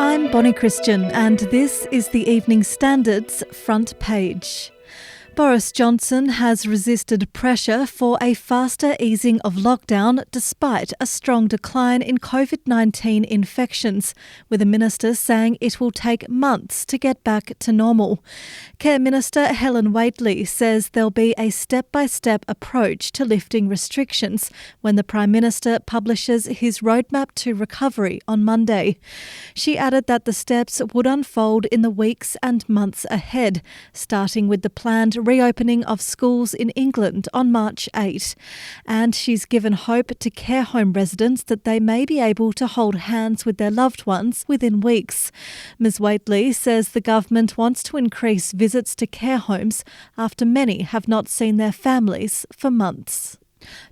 I'm Bonnie Christian and this is the Evening Standard's front page. Boris Johnson has resisted pressure for a faster easing of lockdown despite a strong decline in COVID-19 infections, with the minister saying it will take months to get back to normal. Care Minister Helen Whately says there'll be a step-by-step approach to lifting restrictions when the Prime Minister publishes his roadmap to recovery on Monday. She added that the steps would unfold in the weeks and months ahead, starting with the planned reopening of schools in England on March 8. And she's given hope to care home residents that they may be able to hold hands with their loved ones within weeks. Ms Whatley says the government wants to increase visits to care homes after many have not seen their families for months.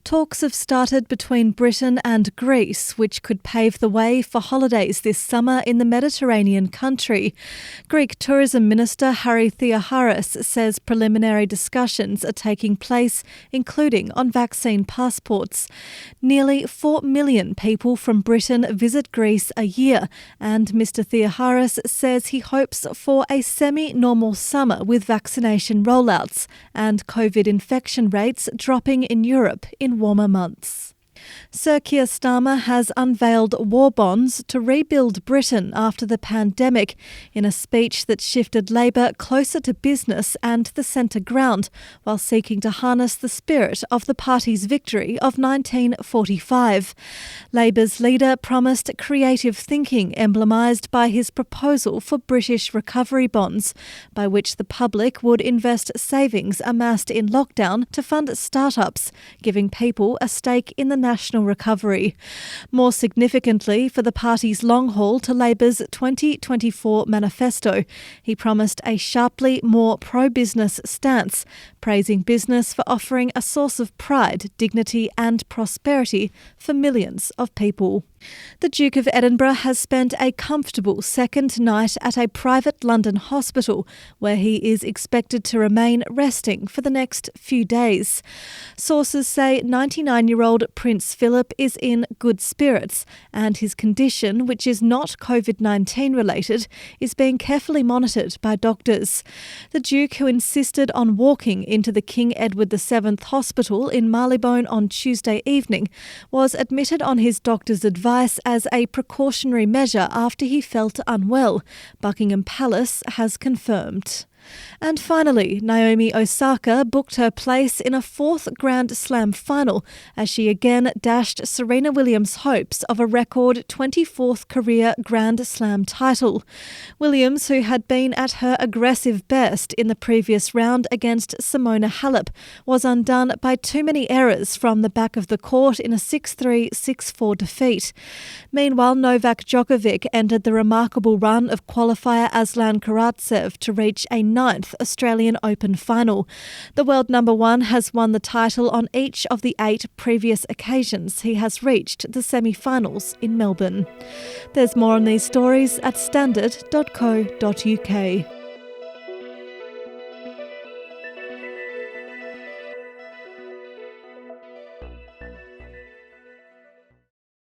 Talks have started between Britain and Greece, which could pave the way for holidays this summer in the Mediterranean country. Greek Tourism Minister Harry Theoharis says preliminary discussions are taking place, including on vaccine passports. Nearly 4 million people from Britain visit Greece a year, and Mr Theoharis says he hopes for a semi-normal summer with vaccination rollouts and COVID infection rates dropping in Europe in warmer months. Sir Keir Starmer has unveiled war bonds to rebuild Britain after the pandemic in a speech that shifted Labour closer to business and the centre ground, while seeking to harness the spirit of the party's victory of 1945. Labour's leader promised creative thinking emblemised by his proposal for British recovery bonds, by which the public would invest savings amassed in lockdown to fund startups, giving people a stake in the national recovery. More significantly, for the party's long haul to Labour's 2024 manifesto, he promised a sharply more pro-business stance, praising business for offering a source of pride, dignity and prosperity for millions of people. The Duke of Edinburgh has spent a comfortable second night at a private London hospital where he is expected to remain resting for the next few days. Sources say 99-year-old Prince Philip is in good spirits and his condition, which is not COVID-19 related, is being carefully monitored by doctors. The Duke, who insisted on walking into the King Edward VII Hospital in Marylebone on Tuesday evening, was admitted on his doctor's advice as a precautionary measure after he felt unwell, Buckingham Palace has confirmed. And finally, Naomi Osaka booked her place in a fourth Grand Slam final as she again dashed Serena Williams' hopes of a record 24th career Grand Slam title. Williams, who had been at her aggressive best in the previous round against Simona Halep, was undone by too many errors from the back of the court in a 6-3, 6-4 defeat. Meanwhile, Novak Djokovic ended the remarkable run of qualifier Aslan Karatsev to reach a 9th Australian Open final. The world number one has won the title on each of the 8 previous occasions he has reached the semi-finals in Melbourne. There's more on these stories at standard.co.uk.